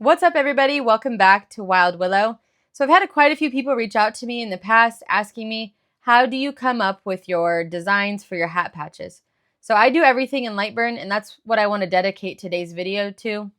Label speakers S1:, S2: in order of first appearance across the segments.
S1: What's up, everybody? Welcome back to Wild Willow. So I've had quite a few people reach out to me in the past asking me, how do you come up with your designs for your hat patches? So I do everything in Lightburn, and that's what I want to dedicate today's video to,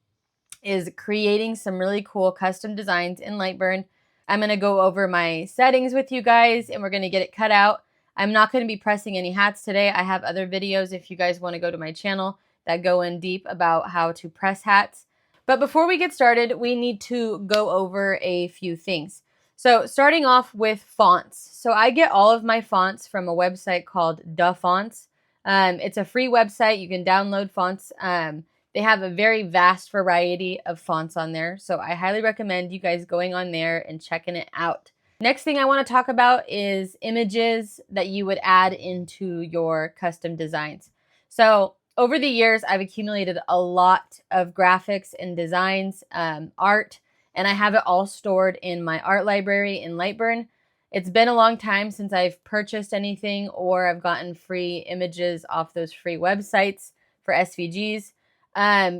S1: is creating some really cool custom designs in Lightburn. I'm going to go over my settings with you guys, and we're going to get it cut out. I'm not going to be pressing any hats today. I have other videos if you guys want to go to my channel that go in deep about how to press hats. But before we get started, we need to go over a few things. So starting off with fonts. So I get all of my fonts from a website called Da Fonts. It's a free website. You can download fonts. They have a very vast variety of fonts on there. So I highly recommend you guys going on there and checking it out. Next thing I want to talk about is images that you would add into your custom designs. So over the years, I've accumulated a lot of graphics and designs, art, and I have it all stored in my art library in Lightburn. It's been a long time since I've purchased anything or I've gotten free images off those free websites for SVGs.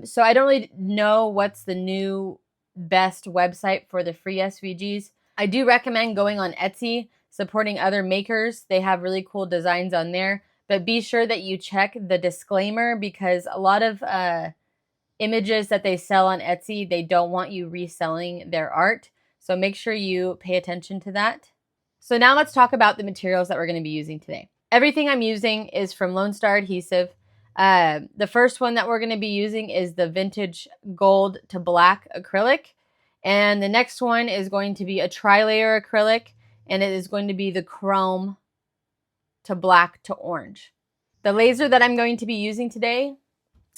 S1: So I don't really know what's the new best website for the free SVGs. I do recommend going on Etsy, supporting other makers. They have really cool designs on there. But be sure that you check the disclaimer, because a lot of images that they sell on Etsy, they don't want you reselling their art. So make sure you pay attention to that. So now let's talk about the materials that we're going to be using today. Everything I'm using is from LoneStar Adhesive. The first one that we're going to be using is the vintage gold to black acrylic. And the next one is going to be a tri-layer acrylic, and it is going to be the chrome to black to orange. The laser that I'm going to be using today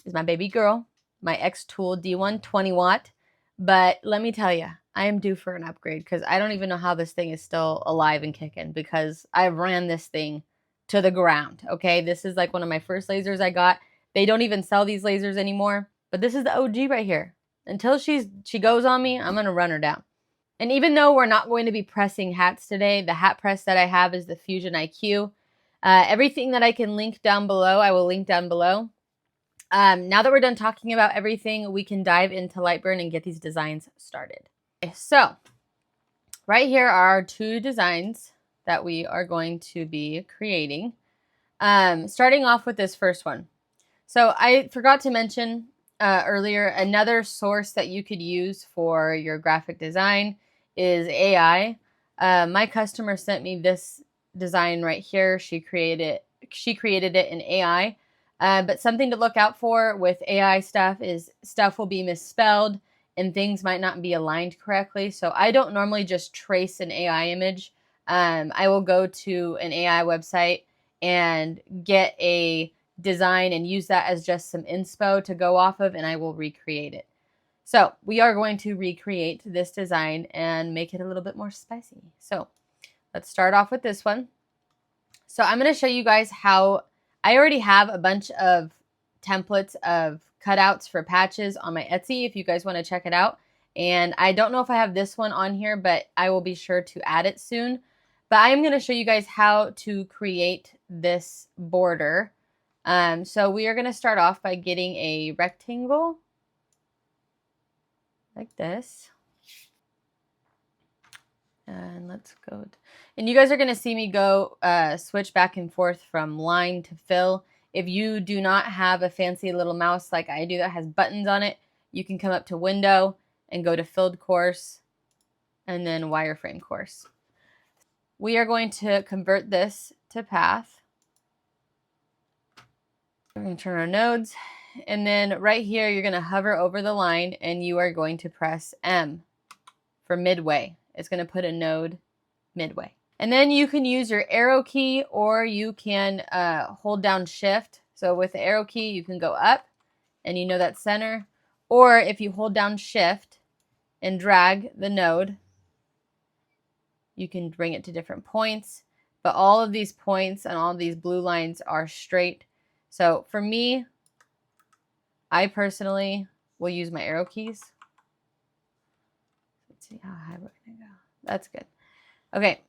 S1: is my baby girl, my X-Tool D1 20 watt. But let me tell you, I am due for an upgrade because I don't even know how this thing is still alive and kicking, because I ran this thing to the ground, okay? This is like one of my first lasers I got. They don't even sell these lasers anymore, but this is the OG right here. Until she goes on me, I'm gonna run her down. And even though we're not going to be pressing hats today, the hat press that I have is the Fusion IQ. Everything that I can link down below, I will link down below. Now that we're done talking about everything, we can dive into Lightburn and get these designs started. Okay, so right here are our two designs that we are going to be creating. Starting off with this first one. So I forgot to mention earlier, another source that you could use for your graphic design is AI. My customer sent me this design right here. She created it in AI. But something to look out for with AI stuff is stuff will be misspelled and things might not be aligned correctly. So I don't normally just trace an AI image. I will go to an AI website and get a design and use that as just some inspo to go off of, and I will recreate it. So we are going to recreate this design and make it a little bit more spicy. So let's start off with this one. So I'm going to show you guys how I already have a bunch of templates of cutouts for patches on my Etsy if you guys want to check it out. And I don't know if I have this one on here, but I will be sure to add it soon. But I am going to show you guys how to create this border. So we are going to start off by getting a rectangle like this. And let's go. And you guys are going to see me go switch back and forth from line to fill. If you do not have a fancy little mouse like I do that has buttons on it, you can come up to Window and go to Filled Course and then Wireframe Course. We are going to convert this to path. We're going to turn our nodes. And then right here, you're going to hover over the line and you are going to press M for midway. It's going to put a node midway. And then you can use your arrow key, or you can hold down shift. So with the arrow key, you can go up and you know that's center. Or if you hold down shift and drag the node, you can bring it to different points. But all of these points and all of these blue lines are straight. So for me, I personally will use my arrow keys. Let's see how high we're going to go. That's good. Okay.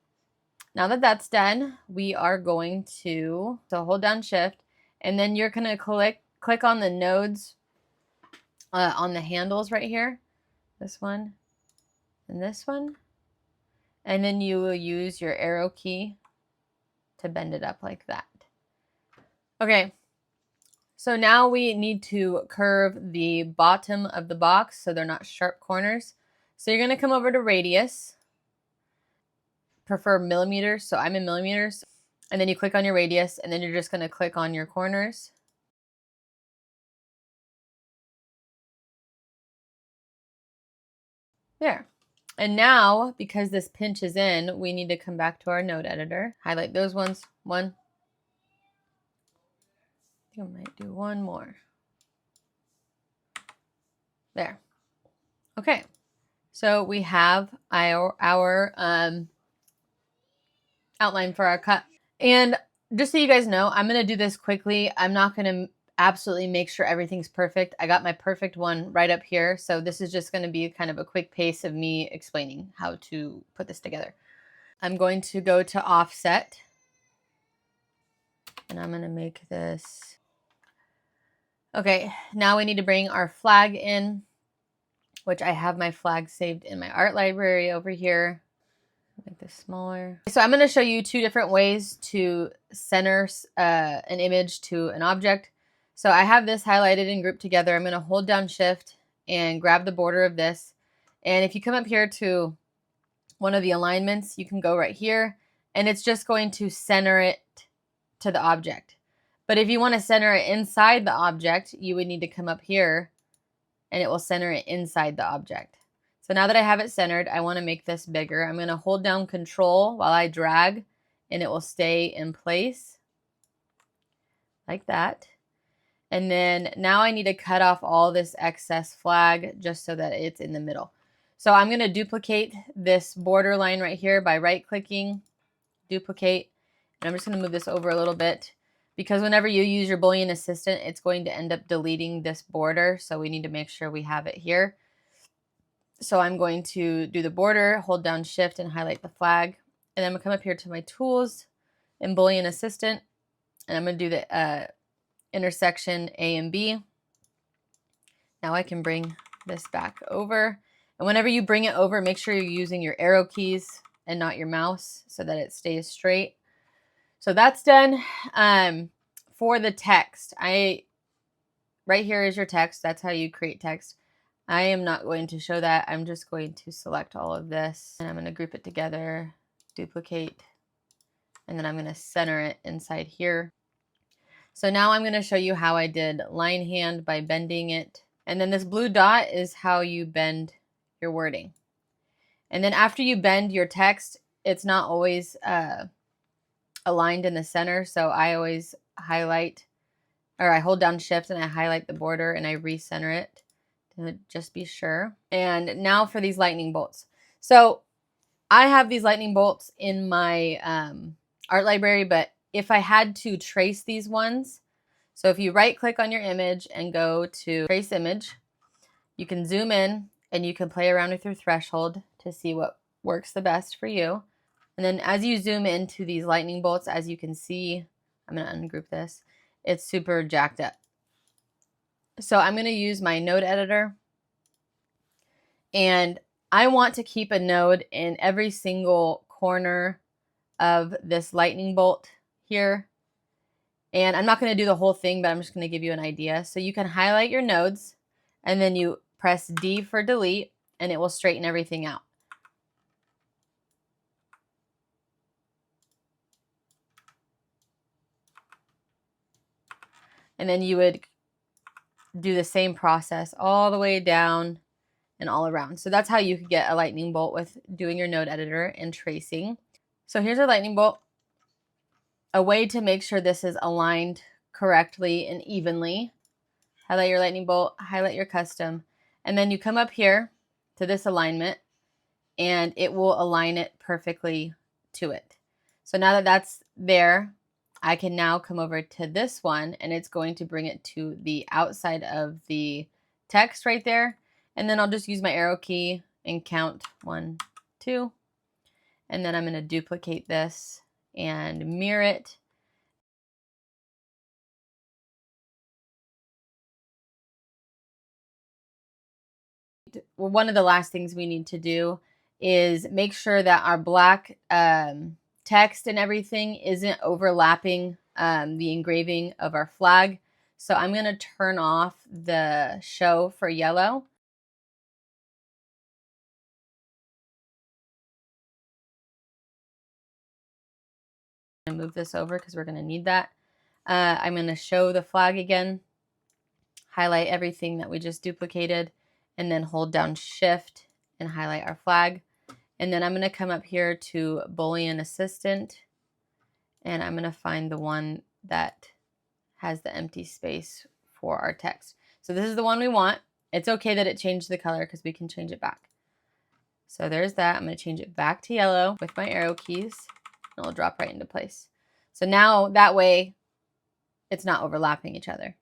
S1: Now that that's done, we are going to hold down shift, and then you're going to click on the nodes on the handles right here. this one, and this one. And then you will use your arrow key to bend it up like that. Okay, so now we need to curve the bottom of the box so they're not sharp corners. So you're going to come over to radius, prefer millimeters, so I'm in millimeters, and then you click on your radius, and then you're just going to click on your corners. There. And now, because this pinches in, we need to come back to our node editor, highlight those ones, one. I think I might do one more. There. Okay. So we have our outline for our cut. And just so you guys know, I'm going to do this quickly. I'm not going to absolutely make sure everything's perfect. I got my perfect one right up here. So this is just going to be kind of a quick pace of me explaining how to put this together. I'm going to go to offset. And I'm going to make this. Okay, now we need to bring our flag in, which I have my flag saved in my art library over here. Make this smaller. So I'm going to show you two different ways to center an image to an object. So I have this highlighted and grouped together. I'm going to hold down shift and grab the border of this. And if you come up here to one of the alignments, you can go right here and it's just going to center it to the object. But if you want to center it inside the object, you would need to come up here and it will center it inside the object. So now that I have it centered, I want to make this bigger. I'm going to hold down Control while I drag, and it will stay in place like that. And then now I need to cut off all this excess flag just so that it's in the middle. So I'm going to duplicate this border line right here by right-clicking, duplicate, and I'm just going to move this over a little bit because whenever you use your Boolean Assistant, it's going to end up deleting this border. So we need to make sure we have it here. So I'm going to do the border, hold down shift and highlight the flag. And I'm going to come up here to my tools in Boolean Assistant. And I'm going to do the intersection A and B. Now I can bring this back over. And whenever you bring it over, make sure you're using your arrow keys and not your mouse so that it stays straight. So that's done. For the text, right here is your text. That's how you create text. I am not going to show that. I'm just going to select all of this and I'm going to group it together, duplicate, and then I'm going to center it inside here. So now I'm going to show you how I did line hand by bending it. And then this blue dot is how you bend your wording. And then after you bend your text, it's not always aligned in the center. So I always highlight, or I hold down shift and I highlight the border and I recenter it. Just be sure. And now for these lightning bolts. So I have these lightning bolts in my art library, but if I had to trace these ones, so if you right click on your image and go to trace image, you can zoom in and you can play around with your threshold to see what works the best for you. And then as you zoom into these lightning bolts, as you can see, I'm going to ungroup this, it's super jacked up. So I'm going to use my node editor, and I want to keep a node in every single corner of this lightning bolt here. And I'm not going to do the whole thing, but I'm just going to give you an idea. So you can highlight your nodes and then you press D for delete and it will straighten everything out. And then you would do the same process all the way down and all around. So that's how you could get a lightning bolt with doing your node editor and tracing. So here's our lightning bolt. A way to make sure this is aligned correctly and evenly. Highlight your lightning bolt, highlight your custom, and then you come up here to this alignment and it will align it perfectly to it. So now that that's there, I can now come over to this one and it's going to bring it to the outside of the text right there. And then I'll just use my arrow key and count 1, 2. And then I'm going to duplicate this and mirror it. Well, one of the last things we need to do is make sure that our black text and everything isn't overlapping the engraving of our flag. So I'm going to turn off the show for yellow. I'm going to move this over because we're going to need that. I'm going to show the flag again, highlight everything that we just duplicated, and then hold down Shift and highlight our flag. And then I'm going to come up here to Boolean Assistant, and I'm going to find the one that has the empty space for our text. So this is the one we want. It's okay that it changed the color because we can change it back. So there's that. I'm going to change it back to yellow with my arrow keys, and it'll drop right into place. So now that way it's not overlapping each other.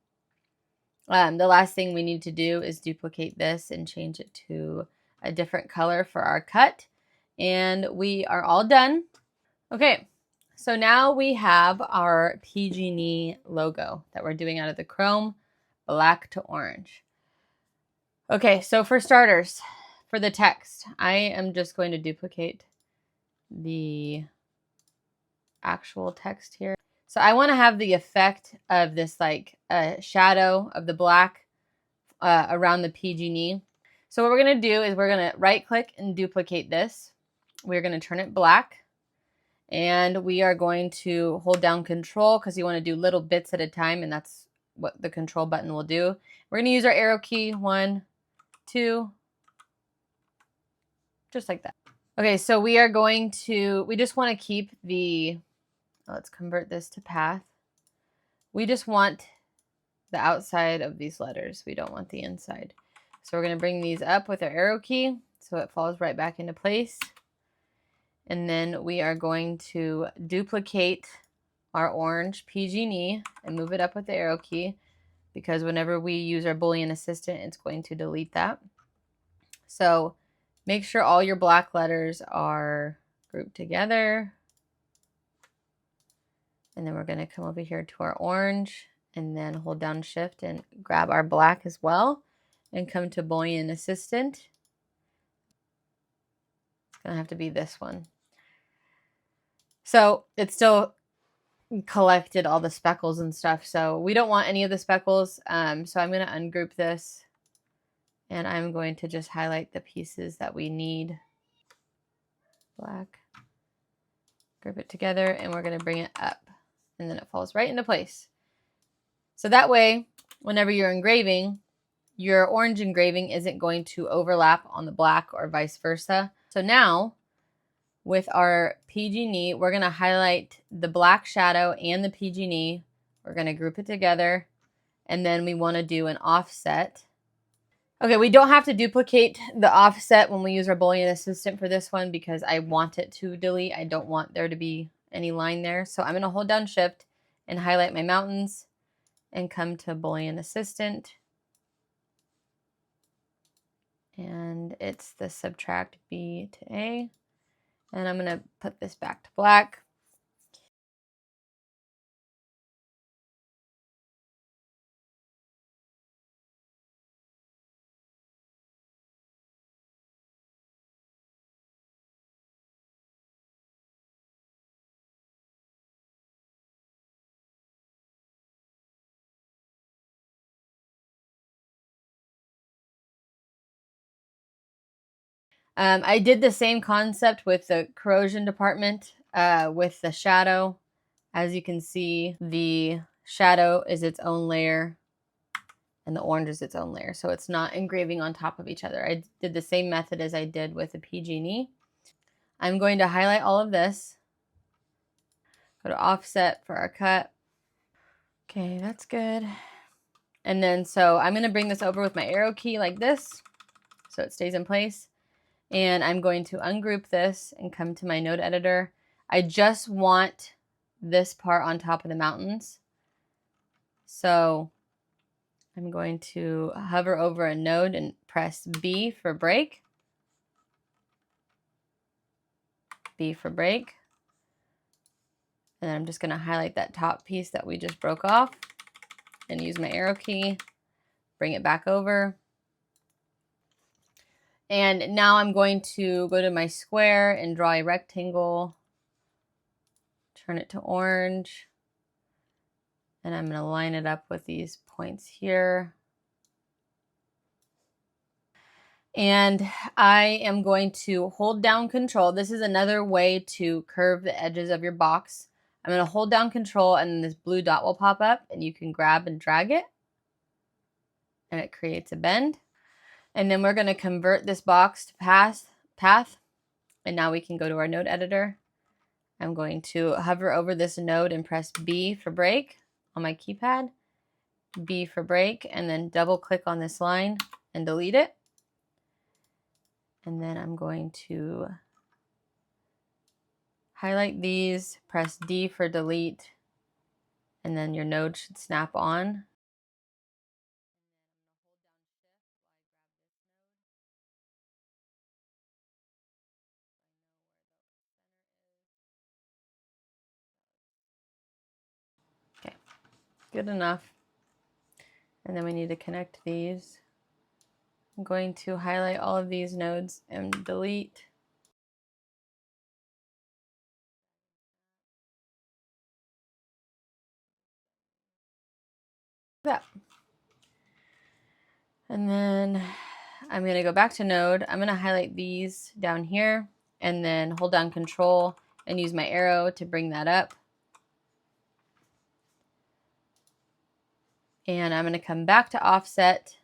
S1: The last thing we need to do is duplicate this and change it to a different color for our cut. And we are all done. Okay, so now we have our PG&E logo that we're doing out of the chrome, black to orange. Okay, so for starters, for the text, I am just going to duplicate the actual text here. So I want to have the effect of this like shadow of the black around the PG&E. So what we're going to do is we're going to right click and duplicate this. We're going to turn it black. And we are going to hold down Control because you want to do little bits at a time, and that's what the Control button will do. We're going to use our arrow key, 1, 2, just like that. Okay, so we are going to, we just want to keep the, let's convert this to path. We just want the outside of these letters. We don't want the inside. So we're going to bring these up with our arrow key so it falls right back into place. And then we are going to duplicate our orange PG&E and move it up with the arrow key because whenever we use our Boolean Assistant, it's going to delete that. So make sure all your black letters are grouped together. And then we're going to come over here to our orange and then hold down Shift and grab our black as well and come to Boolean Assistant. It's going to have to be this one. So it's still collected all the speckles and stuff. So we don't want any of the speckles. So I'm going to ungroup this and I'm going to just highlight the pieces that we need. Black. Group it together and we're going to bring it up and then it falls right into place. So that way, whenever you're engraving, your orange engraving isn't going to overlap on the black or vice versa. So now with our PG&E, we're going to highlight the black shadow and the PG&E. We're going to group it together, and then we want to do an offset. Okay, we don't have to duplicate the offset when we use our Boolean Assistant for this one because I want it to delete. I don't want there to be any line there. So I'm going to hold down Shift and highlight my mountains and come to Boolean Assistant. And it's the subtract B to A. And I'm going to put this back to black. I did the same concept with the corrosion department with the shadow. As you can see, the shadow is its own layer and the orange is its own layer. So it's not engraving on top of each other. I did the same method as I did with the PG&E. I'm going to highlight all of this. Go to offset for our cut. Okay, that's good. And then so I'm going to bring this over with my arrow key like this so it stays in place. And I'm going to ungroup this and come to my node editor. I just want this part on top of the mountains. So I'm going to hover over a node and press B for break. B for break. And I'm just going to highlight that top piece that we just broke off and use my arrow key, bring it back over. And now I'm going to go to my square and draw a rectangle, turn it to orange, and I'm going to line it up with these points here. And I am going to hold down Control. This is another way to curve the edges of your box. I'm going to hold down Control, and then this blue dot will pop up, and you can grab and drag it, and it creates a bend. And then we're going to convert this box to path, and now we can go to our node editor. I'm going to hover over this node and press B for break on my keypad, B for break, and then double click on this line and delete it. And then I'm going to highlight these, press D for delete, and then your node should snap on. Okay, good enough. And then we need to connect these. I'm going to highlight all of these nodes and delete. That. And then I'm going to go back to node. I'm going to highlight these down here and then hold down Control and use my arrow to bring that up. And I'm going to come back to offset,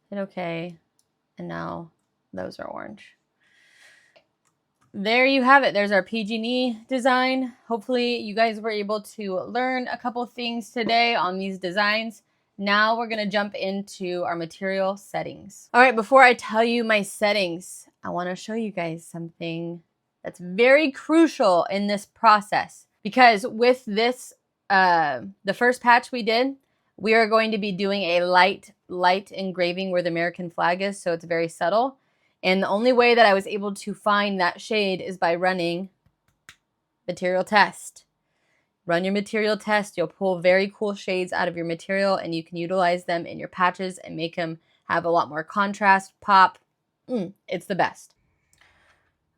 S1: hit OK, and now those are orange. There you have it. There's our PG&E design. Hopefully you guys were able to learn a couple things today on these designs. Now we're going to jump into our material settings. All right, before I tell you my settings, I want to show you guys something that's very crucial in this process. Because with this, the first patch we did, we are going to be doing a light engraving where the American flag is, so it's very subtle. And the only way that I was able to find that shade is by running material test. Run your material test. You'll pull very cool shades out of your material, and you can utilize them in your patches and make them have a lot more contrast, pop. It's the best.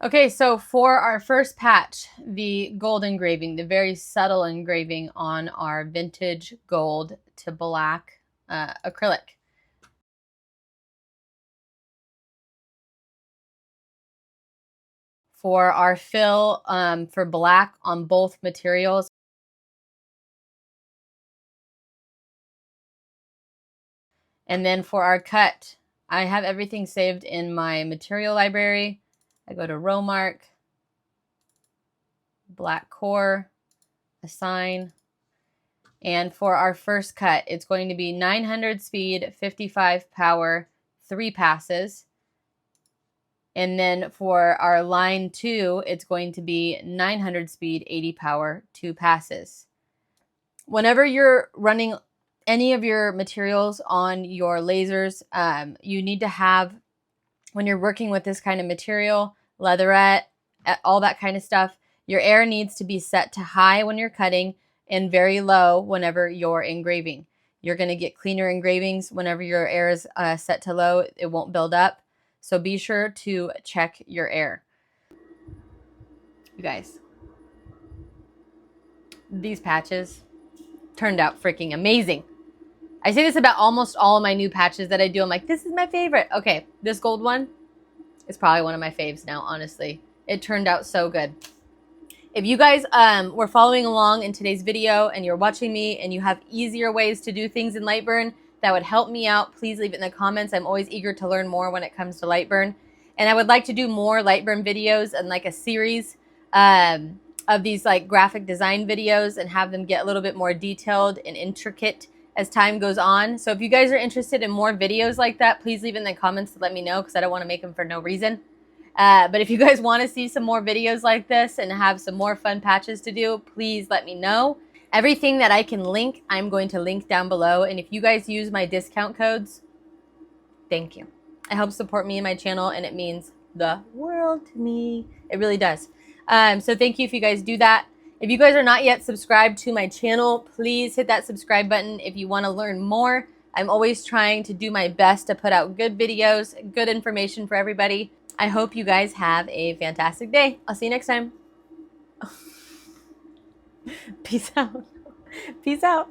S1: Okay, so for our first patch, the gold engraving, the very subtle engraving on our vintage gold to black acrylic. For our fill for black on both materials. And then for our cut, I have everything saved in my material library. I go to row mark, black core, assign. And for our first cut, it's going to be 900 speed, 55 power, 3 passes. And then for our line 2, it's going to be 900 speed, 80 power, 2 passes. Whenever you're running any of your materials on your lasers, you need to have, when you're working with this kind of material, leatherette, all that kind of stuff, your air needs to be set to high when you're cutting and very low whenever you're engraving. You're going to get cleaner engravings whenever your air is set to low. It won't build up. So be sure to check your air. You guys, these patches turned out freaking amazing. I say this about almost all of my new patches that I do. I'm like, this is my favorite. Okay, this gold one is probably one of my faves now, honestly. It turned out so good. If you guys were following along in today's video and you're watching me and you have easier ways to do things in Lightburn that would help me out, please leave it in the comments. I'm always eager to learn more when it comes to Lightburn. And I would like to do more Lightburn videos and like a series of these like graphic design videos and have them get a little bit more detailed and intricate as time goes on. So if you guys are interested in more videos like that, please leave it in the comments to let me know, because I don't want to make them for no reason. But if you guys want to see some more videos like this and have some more fun patches to do, please let me know. Everything that I can link, I'm going to link down below. And if you guys use my discount codes, thank you. It helps support me and my channel, and it means the world to me. It really does. So thank you if you guys do that. If you guys are not yet subscribed to my channel, please hit that subscribe button if you want to learn more I'm always trying to do my best to put out good videos, good information for everybody. I hope you guys have a fantastic day. I'll see you next time. Peace out. Peace out.